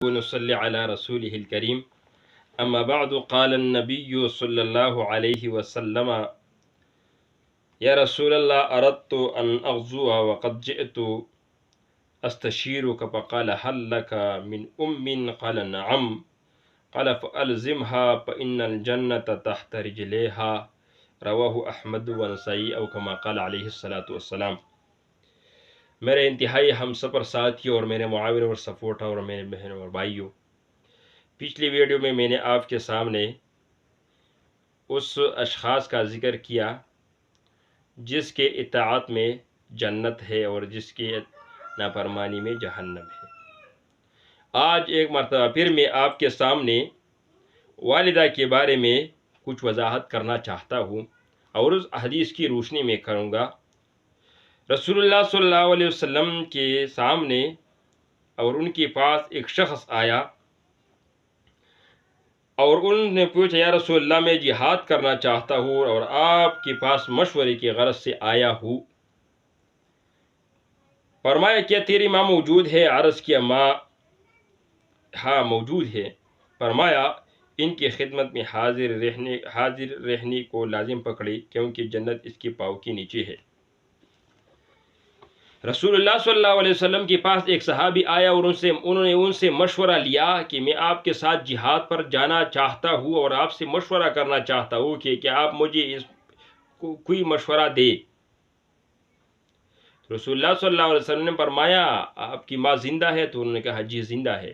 ونصلي على رسوله الكريم أما بعد قال النبي صلى الله عليه وسلم يا رسول الله أردت أن أغزو وقد جئت أستشيرك فقال هل لك من أم قال نعم قال فألزمها فإن الجنة تحت رجليها رواه أحمد ونسائی او كما قال علیہ الصلاۃ والسلام۔ میرے انتہائی ہم سفر ساتھیوں اور میرے معاون اور سپورٹر اور میرے بہنوں اور بھائیوں، پچھلی ویڈیو میں نے آپ کے سامنے اس اشخاص کا ذکر کیا جس کے اطاعت میں جنت ہے اور جس کی نافرمانی میں جہنم ہے۔ آج ایک مرتبہ پھر میں آپ کے سامنے والدہ کے بارے میں کچھ وضاحت کرنا چاہتا ہوں اور اس حدیث کی روشنی میں کروں گا۔ رسول اللہ صلی اللہ علیہ وسلم کے سامنے اور ان کے پاس ایک شخص آیا اور ان نے پوچھا یا رسول اللہ میں جہاد کرنا چاہتا ہوں اور آپ کے پاس مشورے کی غرض سے آیا ہوں۔ فرمایا کیا تیری ماں موجود ہے؟ عرض کیا ماں ہاں موجود ہے۔ فرمایا ان کی خدمت میں حاضر رہنے کو لازم پکڑی کیونکہ جنت اس کے پاؤں کے نیچے ہے۔ رسول اللہ صلی اللہ علیہ وسلم کے پاس ایک صحابی آیا اور انہوں نے ان سے مشورہ لیا کہ میں آپ کے ساتھ جہاد پر جانا چاہتا ہوں اور آپ سے مشورہ کرنا چاہتا ہوں کہ کیا آپ مجھے کوئی مشورہ دے۔ رسول اللہ صلی اللہ علیہ وسلم نے فرمایا آپ کی ماں زندہ ہے؟ تو انہوں نے کہا جی زندہ ہے۔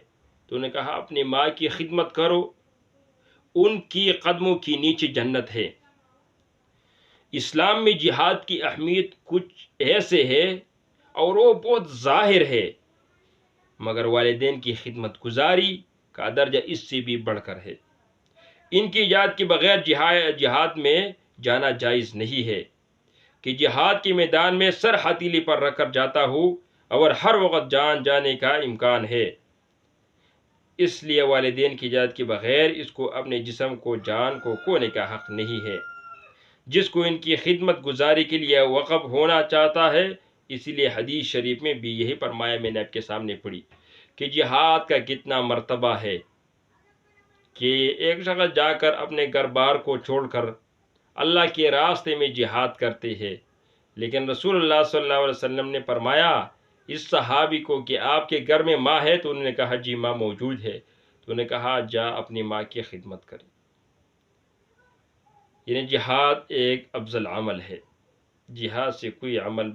تو انہوں نے کہا اپنی ماں کی خدمت کرو، ان کی قدموں کے نیچے جنت ہے۔ اسلام میں جہاد کی اہمیت کچھ ایسے ہے اور وہ بہت ظاہر ہے، مگر والدین کی خدمت گزاری کا درجہ اس سے بھی بڑھ کر ہے۔ ان کی اجازت کے بغیر جہاد میں جانا جائز نہیں ہے کہ جہاد کے میدان میں سر ہتھیلی پر رکھ کر جاتا ہوں اور ہر وقت جان جانے کا امکان ہے، اس لیے والدین کی اجازت کے بغیر اس کو اپنے جسم کو جان کو کھونے کا حق نہیں ہے۔ جس کو ان کی خدمت گزاری کے لیے وقف ہونا چاہتا ہے، اسی لیے حدیث شریف میں بھی یہی فرمایا میں نے آپ کے سامنے پڑھی کہ جہاد کا کتنا مرتبہ ہے کہ ایک شخص جا کر اپنے گھر بار کو چھوڑ کر اللہ کے راستے میں جہاد کرتے ہیں، لیکن رسول اللہ صلی اللہ علیہ وسلم نے فرمایا اس صحابی کو کہ آپ کے گھر میں ماں ہے؟ تو انہوں نے کہا جی ماں موجود ہے۔ تو انہوں نے کہا جا اپنی ماں کی خدمت کرے۔ یعنی جہاد ایک افضل عمل ہے، جہاد سے کوئی عمل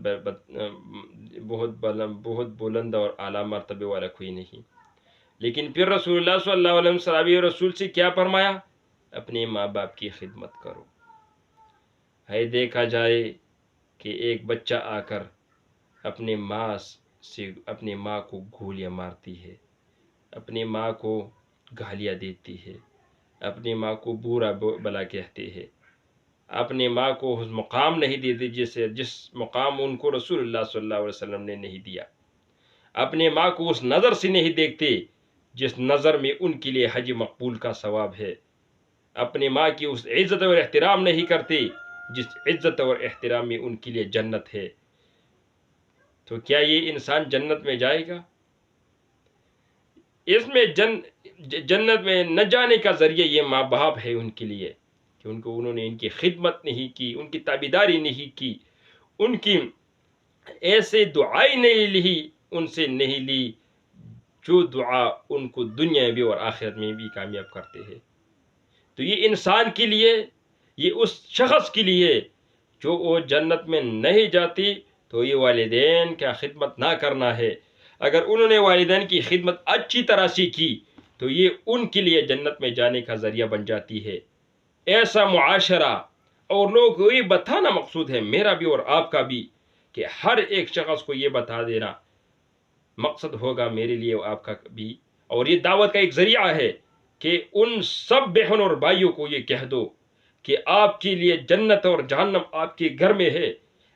بہت بلند اور اعلیٰ مرتبے والا کوئی نہیں۔ لیکن پھر رسول اللہ صلی اللہ علیہ وسلم رسول سے کیا فرمایا؟ اپنے ماں باپ کی خدمت کرو۔ ہے دیکھا جائے کہ ایک بچہ آ کر اپنی ماں کو گولیاں مارتی ہے، اپنی ماں کو گالیاں دیتی ہے، اپنی ماں کو برا بلا کہتے ہیں، اپنی ماں کو اس مقام نہیں دیتے جس مقام ان کو رسول اللہ صلی اللہ علیہ وسلم نے نہیں دیا، اپنے ماں کو اس نظر سے نہیں دیکھتے جس نظر میں ان کے لیے حج مقبول کا ثواب ہے، اپنی ماں کی اس عزت اور احترام نہیں کرتے جس عزت اور احترام میں ان کے لیے جنت ہے۔ تو کیا یہ انسان جنت میں جائے گا؟ اس میں جنت میں نہ جانے کا ذریعہ یہ ماں باپ ہے ان کے لیے کہ انہوں نے ان کی خدمت نہیں کی، ان کی تابعداری نہیں کی، ان کی ایسے دعائیں نہیں لی، ان سے نہیں لی جو دعا ان کو دنیا میں بھی اور آخرت میں بھی کامیاب کرتے ہیں۔ تو یہ انسان کے لیے، یہ اس شخص کے لیے جو وہ جنت میں نہیں جاتی، تو یہ والدین کا خدمت نہ کرنا ہے۔ اگر انہوں نے والدین کی خدمت اچھی طرح سے کی تو یہ ان کے لیے جنت میں جانے کا ذریعہ بن جاتی ہے۔ ایسا معاشرہ اور لوگوں کو یہ بتانا مقصود ہے، میرا بھی اور آپ کا بھی، کہ ہر ایک شخص کو یہ بتا دینا مقصد ہوگا میرے لیے اور آپ کا بھی، اور یہ دعوت کا ایک ذریعہ ہے کہ ان سب بہن اور بھائیوں کو یہ کہہ دو کہ آپ کے لیے جنت اور جہنم آپ کے گھر میں ہے۔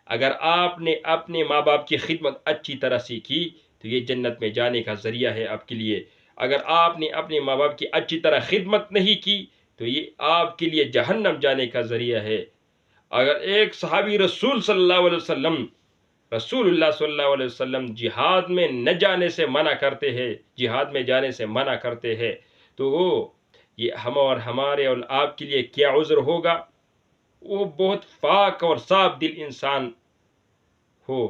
اگر آپ نے اپنے ماں باپ کی خدمت اچھی طرح سے کی تو یہ جنت میں جانے کا ذریعہ ہے آپ کے لیے، اگر آپ نے اپنے ماں باپ کی اچھی طرح خدمت نہیں کی تو یہ آپ کے لیے جہنم جانے کا ذریعہ ہے۔ اگر ایک صحابی رسول صلی اللہ علیہ وسلم رسول اللہ صلی اللہ علیہ وسلم جہاد میں نہ جانے سے منع کرتے ہیں، جہاد میں جانے سے منع کرتے ہیں، تو یہ ہم اور ہمارے اور آپ کے لیے کیا عذر ہوگا؟ وہ بہت پاک اور صاف دل انسان ہو،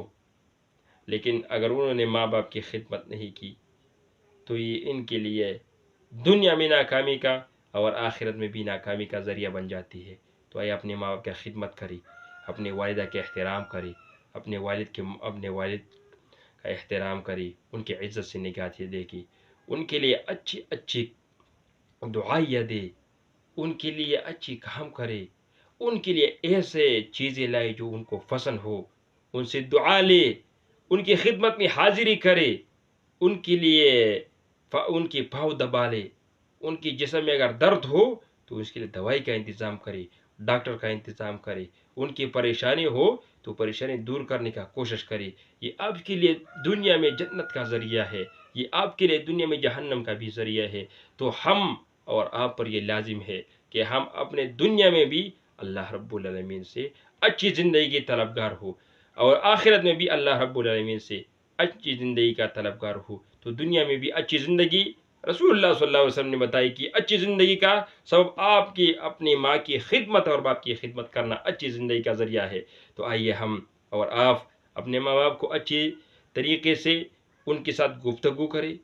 لیکن اگر انہوں نے ماں باپ کی خدمت نہیں کی تو یہ ان کے لیے دنیا میں ناکامی کا اور آخرت میں بھی ناکامی کا ذریعہ بن جاتی ہے۔ تو آئے اپنے ماں باپ کی خدمت کری، اپنے والدہ کے احترام کری، اپنے والد کا احترام کری، ان کی عزت سے نگاہ دیکھی، ان کے لیے اچھی اچھی دعائیاں دے، ان کے لیے اچھی کام کرے، ان کے لیے ایسے چیزیں لائے جو ان کو پسند ہو، ان سے دعا لے، ان کی خدمت میں حاضری کرے، ان کے لیے ان کی پاؤں دبا لے، ان کی جسم میں اگر درد ہو تو اس کے لیے دوائی کا انتظام کرے، ڈاکٹر کا انتظام کرے، ان کی پریشانی ہو تو پریشانی دور کرنے کا کوشش کرے۔ یہ آپ کے لیے دنیا میں جنت کا ذریعہ ہے، یہ آپ کے لیے دنیا میں جہنم کا بھی ذریعہ ہے۔ تو ہم اور آپ پر یہ لازم ہے کہ ہم اپنے دنیا میں بھی اللہ رب العالمین سے اچھی زندگی کی طلبگار ہو، اور آخرت میں بھی اللہ رب العالمین سے اچھی زندگی کا طلبگار ہو۔ تو دنیا میں بھی اچھی زندگی، رسول اللہ صلی اللہ علیہ وسلم نے بتائی کہ اچھی زندگی کا سبب آپ کی اپنی ماں کی خدمت اور باپ کی خدمت کرنا اچھی زندگی کا ذریعہ ہے۔ تو آئیے ہم اور آپ اپنے ماں باپ کو اچھی طریقے سے ان کے ساتھ گفتگو کرے،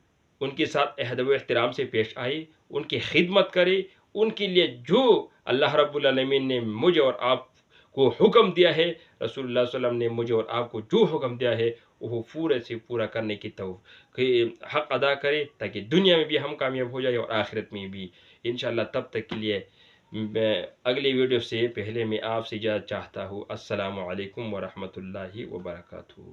ان کے ساتھ ادب و احترام سے پیش آئے، ان کی خدمت کرے، ان کے لیے جو اللہ رب العالمین نے مجھے اور آپ کو حکم دیا ہے، رسول اللہ صلی اللہ علیہ وسلم نے مجھے اور آپ کو جو حکم دیا ہے وہ پورے سے پورا کرنے کی حق ادا کرے، تاکہ دنیا میں بھی ہم کامیاب ہو جائے اور آخرت میں بھی انشاءاللہ۔ تب تک کے لیے اگلی ویڈیو سے پہلے میں آپ سے اجازت چاہتا ہوں۔ السلام علیکم ورحمۃ اللہ وبرکاتہ۔